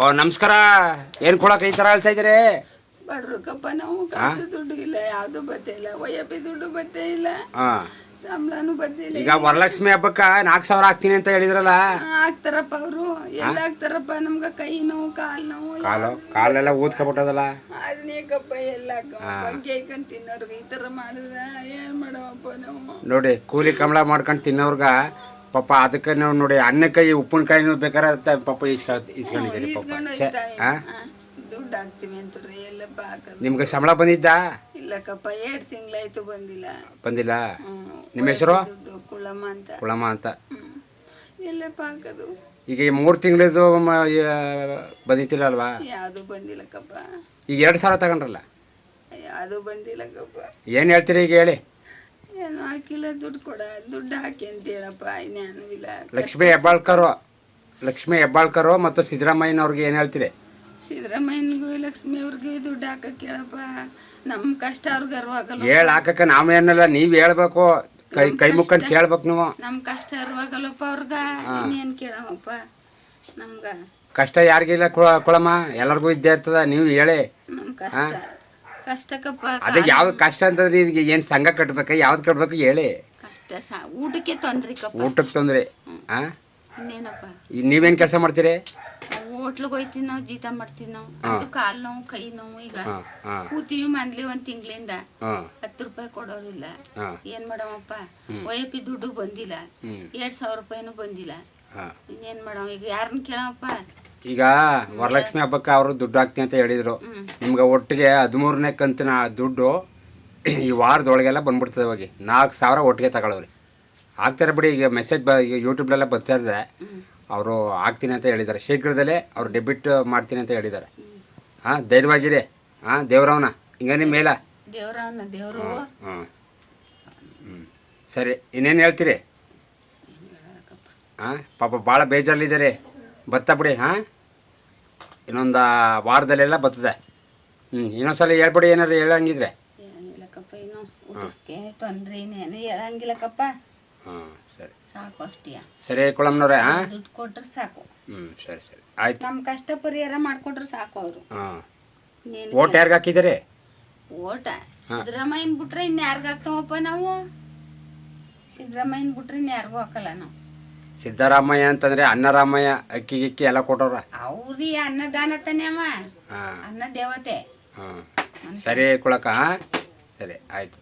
ಓ ನಮಸ್ಕಾರ. ಏನು ಕೊಡಕ್ಕೆ ಈ ಥರ ಹೇಳ್ತಾ ಇದ್ದೀರಿ? ಬಡ್ರಕ್ಕಪ್ಪ ನಾವು ಕಾಸು ದುಡ್ಡು ಇಲ್ಲ, ಯಾವುದು ಬತ್ತೆ ಇಲ್ಲ, ಒಯ್ಯಪ್ಪಿ ದುಡ್ಡು ಬತ್ತೆ ಇಲ್ಲ, ಹಾಂ, ಸಂಬಳನೂ ಬತ್ತಿಲ್ಲ. ಈಗ ವರಲಕ್ಷ್ಮಿ ಹಬ್ಬಕ್ಕೆ 4,000 ಹಾಕ್ತೀನಿ ಅಂತ ಹೇಳಿದ್ರಲ್ಲ? ಹಾಕ್ತಾರಪ್ಪ ಅವರು, ಎಲ್ಲ ಹಾಕ್ತಾರಪ್ಪ. ನಮ್ಗೆ ಕೈ ನೋವು, ಕಾಲು ನೋವು, ಕಾಲೆಲ್ಲ ಊದ್ಕೊಬಿಟ್ಟದಲ್ಲ. ಅದನ್ನೇಕಪ್ಪ ಎಲ್ಲ ಬಗ್ಗೆ ಐಕೊಂಡು ತಿನ್ನೋರ್ಗೆ ಈ ಥರ ಮಾಡಿದ್ರೆ ಏನು ಮಾಡವಪ್ಪ ನಾವು? ನೋಡಿ, ಕೂಲಿ ಕಮಲ ಮಾಡ್ಕೊಂಡು ತಿನ್ನೋರ್ಗ ಪಾಪ ಅದಕ್ಕೆ ನಾವು ನೋಡಿ ಅನ್ನಕಾಯಿ ಉಪ್ಪಿನಕಾಯಿನೂ ಬೇಕಾದ್ರೆ ಪಾಪ ಇಸ್ಕೊಂಡಿದ್ದೀರಿ ಪಾಪ. ದುಡ್ಡು ಹಾಕ್ತೀವಿ ಅಂತಾರೆ, ಎಲ್ಲಪ್ಪ ಹಾಕೋದು? ನಿಮ್ಗೆ ಸಂಬಳ ಬಂದಿದ್ದಾ? ಇಲ್ಲಕ್ಕಪ್ಪ, 2 ತಿಂಗಳಾಯ್ತು ಬಂದಿಲ್ಲ. ಬಂದಿಲ್ಲ? ನಿಮ್ಮ ಹೆಸರು? ಕುಳಮ್ಮ ಅಂತ. ಕುಳಮ್ಮ ಅಂತ. ಎಲ್ಲಪ್ಪ ಹಾಕೋದು? ಈಗ 3 ತಿಂಗಳದು ಬಂದಿತ್ತಿಲ್ಲ ಅಲ್ವಾ? ಯಾವುದು ಬಂದಿಲ್ಲಕ್ಕಪ್ಪ. ಈಗ 2,000 ತಗೊಂಡ್ರಲ್ಲ? ಯಾವುದು ಬಂದಿಲ್ಲಕ್ಕಪ್ಪ. ಏನು ಹೇಳ್ತೀರಿ ಈಗ ಹೇಳಿ? ಏನು ಹಾಕಿಲ್ಲ, ದುಡ್ಡು ಹಾಕಿ ಅಂತ ಹೇಳಪ್ಪ, ಇನ್ನೇನು ಇಲ್ಲ. ಲಕ್ಷ್ಮೀ ಹೆಬ್ಬಾಳ್ಕರು ಮತ್ತು ಸಿದ್ದರಾಮಯ್ಯನವ್ರಿಗೆ ಏನು ಹೇಳ್ತೀರಿ? ಸಿದ್ದರಾಮಯ್ಯನಿಗೂ ಲಕ್ಷ್ಮಿ ಅವ್ರಿಗೆ ದುಡ್ಡು ಹಾಕಕ್ಕೆ ಹೇಳಪ್ಪ. ನಮ್ಮ ಕಷ್ಟ ಅವ್ರಿಗೆ ಅರ್ವಾಗಲ್ಲ. ಹಾಕಕ್ಕೆ ನಾವೇನಲ್ಲ, ನೀವು ಹೇಳ್ಬೇಕು, ಕೈ ಮುಕ್ಕಂಡು ಕೇಳ್ಬೇಕು ನೀವು. ನಮ್ಮ ಕಷ್ಟ ಅರ್ವಾಗಲ್ಲಪ್ಪ ಅವ್ರಿಗೆ, ಇನ್ನೇನು ಕೇಳವಪ್ಪ ನಮ್ಗ? ಕಷ್ಟ ಯಾರಿಗಿಲ್ಲ ಕುಳಮ್ಮ, ಎಲ್ಲರಿಗೂ ಇದ್ದೇ ಇರ್ತದ. ನೀವು ಹೇಳಿ. ನಮ್ಮ ಕಷ್ಟಕ್ಕಪ್ಪ. ಅದಕ್ಕೆ ಯಾವ್ದು ಕಷ್ಟ ಅಂತಂದ್ರೆ ಇದಕ್ಕೆ ಏನು ಸಂಘ ಕಟ್ಬೇಕು, ಯಾವ್ದು ಕಟ್ಬೇಕು ಹೇಳಿ? ಕಷ್ಟ ಊಟಕ್ಕೆ ತೊಂದ್ರೆ. ಊಟಕ್ಕೆ ತೊಂದರೆ. ಇನ್ನೇನಪ್ಪ? ನೀವೇನು ಕೆಲಸ ಮಾಡ್ತೀರಿ? ಹೋಟ್ಲಿಗೆ ಹೋಯ್ತೀವಿ ನಾವು, ಜೀತ ಮಾಡ್ತೀವಿ ನಾವು. ಅದು ಕಾಲು ನೋವು, ಕೈ ನೋವು. ಈಗ ಕೂತೀವಿ ಮನ್ಲಿ 1 ತಿಂಗಳಿಂದ 10 ರೂಪಾಯಿ ಕೊಡೋರಿಲ್ಲ. ಏನ್ ಮಾಡವಪ್ಪ? ಒಯ್ಯಪ್ಪಿ ದುಡ್ಡು ಬಂದಿಲ್ಲ, 2,000 ರೂಪಾಯಿನೂ ಬಂದಿಲ್ಲ. ಇನ್ನೇನ್ ಮಾಡವ? ಈಗ ಯಾರನ್ನ ಕೇಳವಪ್ಪ? ಈಗ ವರಲಕ್ಷ್ಮಿ ಹಬ್ಬಕ್ಕೆ ಅವರು ದುಡ್ಡು ಹಾಕ್ತೀನಿ ಅಂತ ಹೇಳಿದ್ರು. ನಿಮ್ಗೆ ಒಟ್ಟಿಗೆ 13ನೇ ಕಂತಿನ ದುಡ್ಡು ಈ ವಾರದೊಳಗೆಲ್ಲ ಬಂದ್ಬಿಡ್ತದೆ. ಹೋಗಿ 4,000 ಒಟ್ಟಿಗೆ ತಗೊಳ್ಳೋರಿ. ಹಾಕ್ತಾರೆ ಬಿಡಿ. ಈಗ ಮೆಸೇಜ್ ಈಗ ಯೂಟ್ಯೂಬ್ಲೆಲ್ಲ ಬರ್ತಾ ಇದೆ. ಅವರು ಹಾಕ್ತೀನಿ ಅಂತ ಹೇಳಿದ್ದಾರೆ. ಶೀಘ್ರದಲ್ಲೇ ಅವ್ರು ಡೆಬಿಟ್ ಮಾಡ್ತೀನಿ ಅಂತ ಹೇಳಿದ್ದಾರೆ. ಧೈರ್ಯವಾಗಿರಿ. ದೇವ್ರವನ ಹಿಂಗೆ ನಿಮ್ಮ ಮೇಲ ದೇವರು. ಸರಿ, ಇನ್ನೇನು ಹೇಳ್ತೀರಿ? ಪಾಪ ಭಾಳ ಬೇಜಾರಲ್ಲಿದ್ದಾರೆ. ಬತ್ತಾ ಬಿಡಿ. ಇನ್ನೊಂದು ವಾರದಲ್ಲೆಲ್ಲ ಬರ್ತದೆ. ಇನ್ನೊಂದ್ಸಲ ಹೇಳ್ಬಿಡಿ, ಏನಾರು ಹೇಳಂಗಿದ್ರೆ. ಏನಿಲ್ಲಕ್ಕಪ್ಪ, ಇನ್ನು ಊಟಕ್ಕೆ ತೊಂದರೆ, ಇನ್ನೇನು ಹೇಳಂಗಿಲ್ಲಕ್ಕಪ್ಪ. ಸರಿ, ಸಾಕು ಅಷ್ಟೇ. ಸರಿ ಕುಳಮ್ಮನವ್ರೆ, ದುಡ್ಡು ಕೊಟ್ರೆ ಸಾಕು. ಸರಿ ಆಯ್ತು. ನಮ್ಮ ಕಷ್ಟ ಪರಿಹಾರ ಮಾಡಿಕೊಟ್ರೆ ಸಾಕು ಅವರು. ಓಟ್ ಯಾರಿಗೆ ಹಾಕಿದ್ದೀರಿ? ಓಟ ಸಿದ್ದರಾಮಯ್ಯನ ಬಿಟ್ರೆ ಇನ್ಯಾರ್ಗೆ ಹಾಕ್ತಾವಪ್ಪ ನಾವು? ಸಿದ್ದರಾಮಯ್ಯನ ಬಿಟ್ರೆ ಇನ್ಯಾರಿಗೂ ಹಾಕಲ್ಲ ನಾವು. ಸಿದ್ದರಾಮಯ್ಯ ಅಂತಂದ್ರೆ ಅನ್ನರಾಮಯ್ಯ, ಅಕ್ಕಿ ಗಿಕ್ಕಿ ಎಲ್ಲ ಕೊಟ್ಟವ್ರ. ಅವ್ರಿ ಅನ್ನದಾನ ತಾನೇ ಅವ, ಅನ್ನ ದೇವತೆ. ಸರಿ ಕುಳಕ, ಸರಿ ಆಯ್ತು.